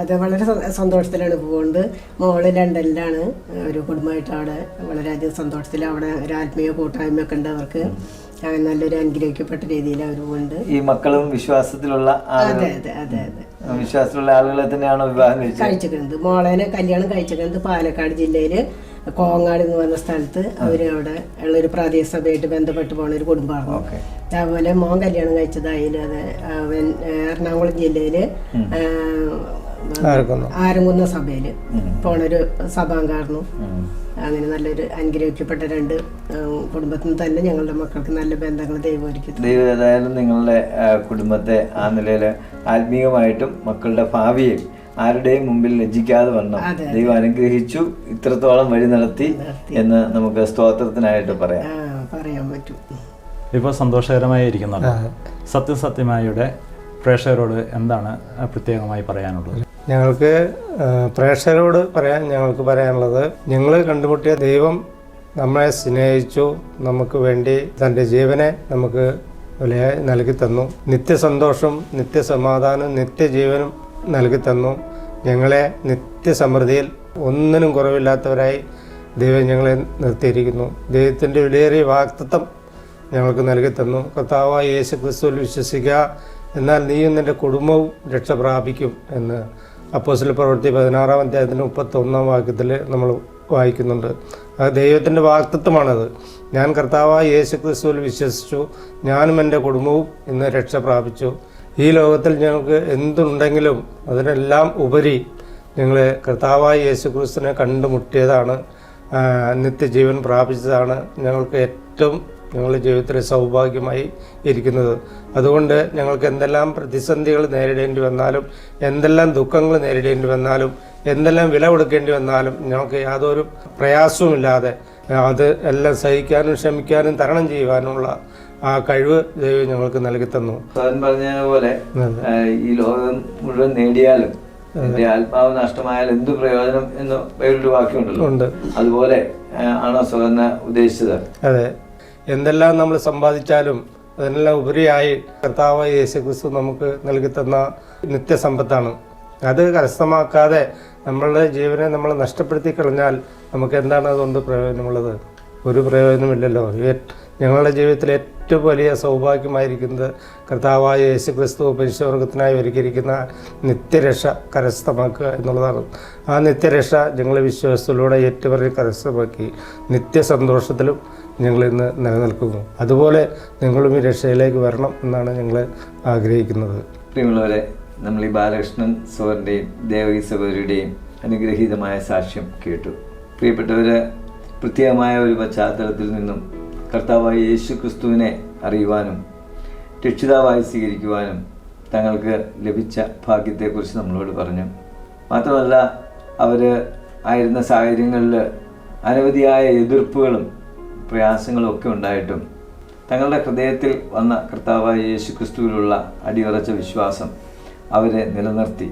അതെ, വളരെ സന്തോഷത്തിലാണ് പോകുന്നത്. മോള് ലണ്ടനിലാണ്. ഒരു കുടുംബമായിട്ട് അവിടെ വളരെയധികം സന്തോഷത്തിൽ അവിടെ ഒരു ആത്മീയ കൂട്ടായ്മയൊക്കെ ഉണ്ട് അവർക്ക്. അങ്ങനെ നല്ലൊരു അനുഗ്രഹിക്കപ്പെട്ട രീതിയിൽ അവർ പോകുന്നുണ്ട്. ഈ മക്കളും വിശ്വാസത്തിലുള്ള വിശ്വാസത്തിലുള്ള ആളുകളെ തന്നെയാണോ വിവാഹം കഴിച്ചിരിക്കുന്നത്? മോളേനെ കല്യാണം കഴിച്ചിരിക്കുന്നത് പാലക്കാട് ജില്ലയില് കോങ്ങാട് എന്ന് പറഞ്ഞ സ്ഥലത്ത്. അവര് അവിടെ ഉള്ളൊരു പ്രാദേശിക സഭയായിട്ട് ബന്ധപ്പെട്ട് പോണ ഒരു കുടുംബമാണ്. അതുപോലെ മോൻ കല്യാണം കഴിച്ചതായാലും അതെ, അവൻ എറണാകുളം ജില്ലയില് ആരംകുന്ന സഭയില് പോണൊരു സഭാംഗായിരുന്നു. അങ്ങനെ നല്ലൊരു അനുഗ്രഹിക്കപ്പെട്ട 2 കുടുംബത്തിൽ തന്നെ ഞങ്ങളുടെ മക്കൾക്ക് നല്ല ബന്ധങ്ങൾ ദൈവം ഏതായാലും നിങ്ങളുടെ കുടുംബത്തെ ആ നിലയിൽ ആത്മീയമായിട്ടും മക്കളുടെ ഭാവിയെ ആരുടെയും മുമ്പിൽ ലജ്ജിക്കാതെ വണ്ണം ദൈവം അനുഗ്രഹിച്ചു, ഇത്രത്തോളം വഴി നടത്തി എന്ന് നമുക്ക് സ്തോത്രത്തിനായിട്ട് പറയാൻ പറ്റും. ഇപ്പോൾ സന്തോഷകരമായി ഇരിക്കുന്നുണ്ട്. സത്യമായുടെ പ്രേക്ഷകരോട് എന്താണ് പ്രത്യേകമായി പറയാനുള്ളത്? ഞങ്ങൾക്ക് പ്രേക്ഷകരോട് ഞങ്ങൾക്ക് പറയാനുള്ളത്, ഞങ്ങൾ കണ്ടുമുട്ടിയ ദൈവം നമ്മളെ സ്നേഹിച്ചു, നമുക്ക് വേണ്ടി തൻ്റെ ജീവനെ നമുക്ക് വിലയായി നൽകി തന്നു. നിത്യസന്തോഷം, നിത്യസമാധാനം, നിത്യജീവനും നൽകി തന്നു. ഞങ്ങളെ നിത്യസമൃദ്ധിയിൽ ഒന്നിനും കുറവില്ലാത്തവരായി ദൈവം ഞങ്ങളെ നിർത്തിയിരിക്കുന്നു. ദൈവത്തിൻ്റെ വിലയേറിയ വാഗ്ദത്തം ഞങ്ങൾക്ക് നൽകി തന്നു. കർത്താവായ യേശു ക്രിസ്തുവിൽ വിശ്വസിക്കുക, എന്നാൽ നീയും നിൻ്റെ കുടുംബവും രക്ഷ പ്രാപിക്കും എന്ന് അപ്പോസ്തലപ്രവൃത്തി 16-ാം അധ്യായത്തിൻ്റെ 31-ാം വാക്യത്തിൽ നമ്മൾ വായിക്കുന്നുണ്ട്. അത് ദൈവത്തിൻ്റെ വാഗ്ദത്തമാണത്. ഞാൻ കർത്താവായ യേശു ക്രിസ്തുവിൽ വിശ്വസിച്ചു, ഞാനും എൻ്റെ കുടുംബവും ഇന്ന് രക്ഷ പ്രാപിച്ചു. ഈ ലോകത്തിൽ ഞങ്ങൾക്ക് എന്തുണ്ടെങ്കിലും അതിനെല്ലാം ഉപരി ഞങ്ങൾ കർത്താവായ യേശു ക്രിസ്തുവിനെ കണ്ടുമുട്ടിയതാണ്, നിത്യജീവൻ പ്രാപിച്ചതാണ് ഞങ്ങൾക്ക് ഏറ്റവും ഞങ്ങളുടെ ജീവിതത്തിലെ സൗഭാഗ്യമായി ഇരിക്കുന്നത്. അതുകൊണ്ട് ഞങ്ങൾക്ക് എന്തെല്ലാം പ്രതിസന്ധികൾ നേരിടേണ്ടി വന്നാലും, എന്തെല്ലാം ദുഃഖങ്ങൾ നേരിടേണ്ടി വന്നാലും, എന്തെല്ലാം വില കൊടുക്കേണ്ടി വന്നാലും ഞങ്ങൾക്ക് യാതൊരു പ്രയാസവുമില്ലാതെ അത് എല്ലാം സഹിക്കാനും ക്ഷമിക്കാനും തരണം ചെയ്യുവാനുള്ള ആ കഴിവ് ദൈവം ഞങ്ങൾക്ക് നൽകി തന്നു. പറഞ്ഞതുപോലെ ഈ ലോകം മുഴുവൻ നേടിയാലും എന്റെ ആത്മാവ് നഷ്ടമായാൽ എന്ത് പ്രയോജനം എന്ന് വേറൊരു വാക്യമുണ്ടല്ലോ, അതുപോലെ ആണോ സ്വതന്ത്ര ഉദ്ദേശിച്ചത്? അതെ, എന്തെല്ലാം നമ്മൾ സമ്പാദിച്ചാലും അതിനെല്ലാം ഉപരിയായി കർത്താവായ യേശു ക്രിസ്തു നമുക്ക് നൽകി തന്ന നിത്യസമ്പത്താണ്. അത് കരസ്ഥമാക്കാതെ നമ്മളുടെ ജീവനെ നമ്മൾ നഷ്ടപ്പെടുത്തി കളഞ്ഞാൽ നമുക്ക് എന്താണ് അതുകൊണ്ട് പ്രയോജനമുള്ളത്? ഒരു പ്രയോജനമില്ലല്ലോ. ഞങ്ങളുടെ ജീവിതത്തിൽ ഏറ്റവും വലിയ സൗഭാഗ്യമായിരിക്കുന്നത് കർത്താവായ യേശു ക്രിസ്തു മനുഷ്യവർഗത്തിനായി ഒരുക്കിയിരിക്കുന്ന നിത്യരക്ഷ കരസ്ഥമാക്കുക എന്നുള്ളതാണ്. ആ നിത്യരക്ഷ ഞങ്ങൾ വിശ്വാസത്തിലൂടെ ഏറ്റുപറഞ്ഞ് കരസ്ഥമാക്കി നിത്യസന്തോഷത്തിലും ഞങ്ങൾ ഇന്ന് നിലനിൽക്കുന്നു. അതുപോലെ നിങ്ങളും ഈ രക്ഷയിലേക്ക് വരണം എന്നാണ് ഞങ്ങൾ ആഗ്രഹിക്കുന്നത്. പ്രിയമുള്ളവരെ, നമ്മൾ ഈ ബാലകൃഷ്ണൻ സോറിൻ്റെയും ദേവകി സഹോദരിയുടെയും അനുഗ്രഹീതമായ സാക്ഷ്യം കേട്ടു. പ്രിയപ്പെട്ടവര്, പ്രത്യേകമായ ഒരു പശ്ചാത്തലത്തിൽ നിന്നും കർത്താവായ യേശു ക്രിസ്തുവിനെ അറിയുവാനും രക്ഷിതാവായി സ്വീകരിക്കുവാനും തങ്ങൾക്ക് ലഭിച്ച ഭാഗ്യത്തെക്കുറിച്ച് നമ്മളോട് പറഞ്ഞു. മാത്രമല്ല, അവർ ആയിരുന്ന സാഹചര്യങ്ങളിൽ അനവധിയായ എതിർപ്പുകളും പ്രയാസങ്ങളും ഒക്കെ ഉണ്ടായിട്ടും തങ്ങളുടെ ഹൃദയത്തിൽ വന്ന കർത്താവായ യേശു ക്രിസ്തുവിലുള്ള അടിയുറച്ച വിശ്വാസം അവരെ നിലനിർത്തി.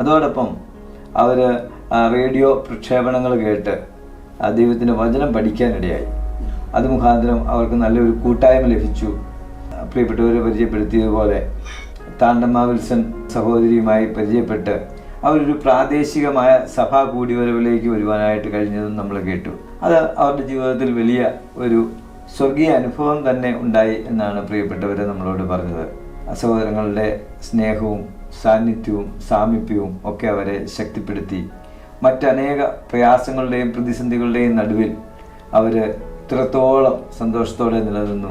അതോടൊപ്പം അവർ റേഡിയോ പ്രക്ഷേപണങ്ങൾ കേട്ട് ദൈവത്തിൻ്റെ വചനം പഠിക്കാനിടയായി. അത് മുഖാന്തരം അവർക്ക് നല്ലൊരു കൂട്ടായ്മ ലഭിച്ചു. പ്രിയപ്പെട്ടവരെ പരിചയപ്പെടുത്തിയതുപോലെ താണ്ടമ്മ വിൽസൺ സഹോദരിയുമായി പരിചയപ്പെട്ട് അവരൊരു പ്രാദേശികമായ സഭാ കൂടിവരവിലേക്ക് വരുവാനായിട്ട് കഴിഞ്ഞതും നമ്മൾ കേട്ടു. അത് അവരുടെ ജീവിതത്തിൽ വലിയ ഒരു സ്വർഗീയ അനുഭവം തന്നെ ഉണ്ടായി എന്നാണ് പ്രിയപ്പെട്ടവരെ നമ്മളോട് പറഞ്ഞത്. സഹോദരങ്ങളുടെ സ്നേഹവും സാന്നിധ്യവും സാമീപ്യവും ഒക്കെ അവരെ ശക്തിപ്പെടുത്തി. മറ്റനേക പ്രയാസങ്ങളുടെയും പ്രതിസന്ധികളുടെയും നടുവിൽ അവർ ഇത്രത്തോളം സന്തോഷത്തോടെ നിലനിന്നു.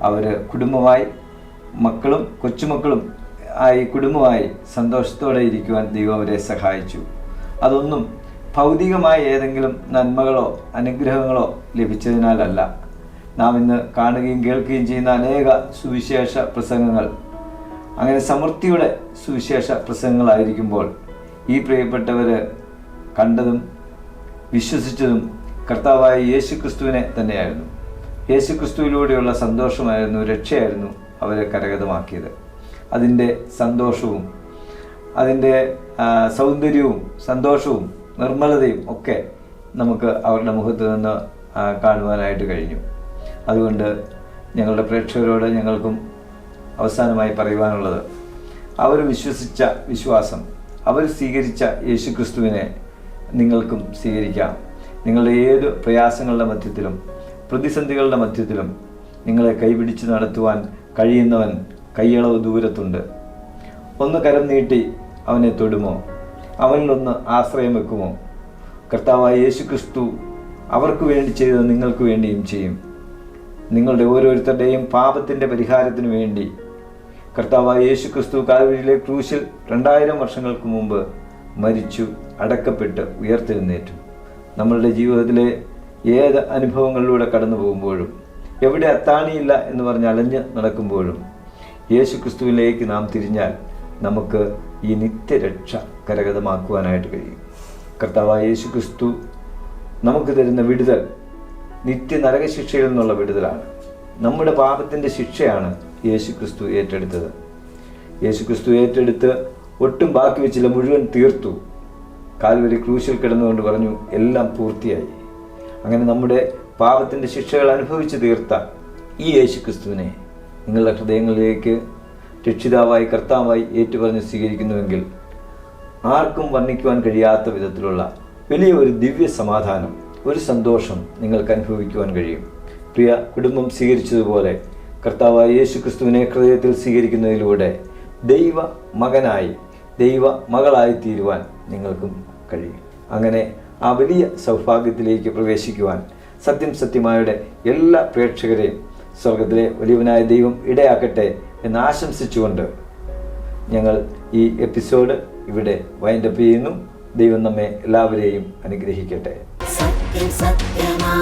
അവർ കുടുംബമായി, മക്കളും കൊച്ചുമക്കളും ആയി കുടുംബമായി സന്തോഷത്തോടെ ഇരിക്കുവാൻ ദൈവം അവരെ സഹായിച്ചു. അതൊന്നും ഭൗതികമായ ഏതെങ്കിലും നന്മകളോ അനുഗ്രഹങ്ങളോ ലഭിച്ചതിനാലല്ല. നാം ഇന്ന് കാണുകയും കേൾക്കുകയും ചെയ്യുന്ന അനേക സുവിശേഷ പ്രസംഗങ്ങൾ അങ്ങനെ സമൃദ്ധിയുടെ സുവിശേഷ പ്രസംഗങ്ങളായിരിക്കുമ്പോൾ ഈ പ്രിയപ്പെട്ടവർ കണ്ടതും വിശ്വസിച്ചതും കർത്താവായ യേശു ക്രിസ്തുവിനെ തന്നെയായിരുന്നു. യേശു ക്രിസ്തുവിലൂടെയുള്ള സന്തോഷമായിരുന്നു, രക്ഷയായിരുന്നു അവരെ കരഗതമാക്കിയത്. അതിൻ്റെ സന്തോഷവും അതിൻ്റെ സൗന്ദര്യവും സന്തോഷവും നിർമ്മലതയും ഒക്കെ നമുക്ക് അവരുടെ മുഖത്ത് നിന്ന് കാണുവാനായിട്ട് കഴിഞ്ഞു. അതുകൊണ്ട് ഞങ്ങളുടെ പ്രേക്ഷകരോട് ഞങ്ങൾക്കും അവസാനമായി പറയുവാനുള്ളത്, അവർ വിശ്വസിച്ച വിശ്വാസം, അവർ സ്വീകരിച്ച യേശു ക്രിസ്തുവിനെ നിങ്ങൾക്കും സ്വീകരിക്കാം. നിങ്ങളുടെ ഏത് പ്രയാസങ്ങളുടെ മധ്യത്തിലും പ്രതിസന്ധികളുടെ മധ്യത്തിലും നിങ്ങളെ കൈപിടിച്ച് നടത്തുവാൻ കഴിയുന്നവൻ കയ്യളവ് ദൂരത്തുണ്ട്. ഒന്ന് കരം നീട്ടി അവനെ തൊടുമോ? അവനിലൊന്ന് ആശ്രയം വെക്കുമോ? കർത്താവായ യേശു ക്രിസ്തു അവർക്ക് വേണ്ടി ചെയ്തത് നിങ്ങൾക്ക് വേണ്ടിയും ചെയ്യും. നിങ്ങളുടെ ഓരോരുത്തരുടെയും പാപത്തിൻ്റെ പരിഹാരത്തിന് വേണ്ടി കർത്താവായ യേശു ക്രിസ്തു കാൽവരിയിലെ ക്രൂശിൽ 2000 വർഷങ്ങൾക്ക് മുമ്പ് മരിച്ചു, അടക്കപ്പെട്ട് ഉയർത്തെഴുന്നേറ്റു. നമ്മളുടെ ജീവിതത്തിലെ ഏത് അനുഭവങ്ങളിലൂടെ കടന്നു പോകുമ്പോഴും, എവിടെ അത്താണിയില്ല എന്ന് പറഞ്ഞ് അലഞ്ഞ് നടക്കുമ്പോഴും യേശു ക്രിസ്തുവിലേക്ക് നാം തിരിഞ്ഞാൽ നമുക്ക് ഈ നിത്യരക്ഷ കരഗതമാക്കുവാനായിട്ട് കഴിയും. കർത്താവായ യേശു ക്രിസ്തു നമുക്ക് തരുന്ന വിടുതൽ നിത്യ നരകശിക്ഷയിൽ നിന്നുള്ള വിടുതലാണ്. നമ്മുടെ പാപത്തിൻ്റെ ശിക്ഷയാണ് യേശു ക്രിസ്തു ഏറ്റെടുത്തത്. യേശു ക്രിസ്തു ഏറ്റെടുത്ത് ഒട്ടും ബാക്കി വെച്ചില്ല, മുഴുവൻ തീർത്തു. കാൽവരി ക്രൂശിൽ കിടന്നുകൊണ്ട് പറഞ്ഞു, എല്ലാം പൂർത്തിയായി. അങ്ങനെ നമ്മുടെ പാപത്തിൻ്റെ ശിക്ഷകൾ അനുഭവിച്ച് തീർത്ത ഈ യേശു ക്രിസ്തുവിനെ നിങ്ങളുടെ ഹൃദയങ്ങളിലേക്ക് രക്ഷിതാവായി കർത്താവായി ഏറ്റുപറഞ്ഞ് സ്വീകരിക്കുന്നുവെങ്കിൽ ആർക്കും വർണ്ണിക്കുവാൻ കഴിയാത്ത വിധത്തിലുള്ള വലിയ ഒരു ദിവ്യ സമാധാനം, ഒരു സന്തോഷം നിങ്ങൾക്ക് അനുഭവിക്കുവാൻ കഴിയും. പ്രിയ കുടുംബം സ്വീകരിച്ചതുപോലെ കർത്താവായ യേശു ക്രിസ്തുവിനെ ഹൃദയത്തിൽ സ്വീകരിക്കുന്നതിലൂടെ ദൈവ മകനായി, ദൈവ മകളായി തീരുവാൻ നിങ്ങൾക്കും കഴിയും. അങ്ങനെ ആ വലിയ സൗഭാഗ്യത്തിലേക്ക് പ്രവേശിക്കുവാൻ സത്യമായുടെ എല്ലാ പ്രേക്ഷകരെയും സ്വർഗത്തിലെ വലിയവനായ ദൈവം ഇടയാക്കട്ടെ എന്ന് ആശംസിച്ചുകൊണ്ട് ഞങ്ങൾ ഈ എപ്പിസോഡ് ഇവിടെ വൈൻഡപ്പ് ചെയ്യുന്നു. ദൈവം നമ്മെ എല്ലാവരെയും അനുഗ്രഹിക്കട്ടെ. സത്യം സത്യമാ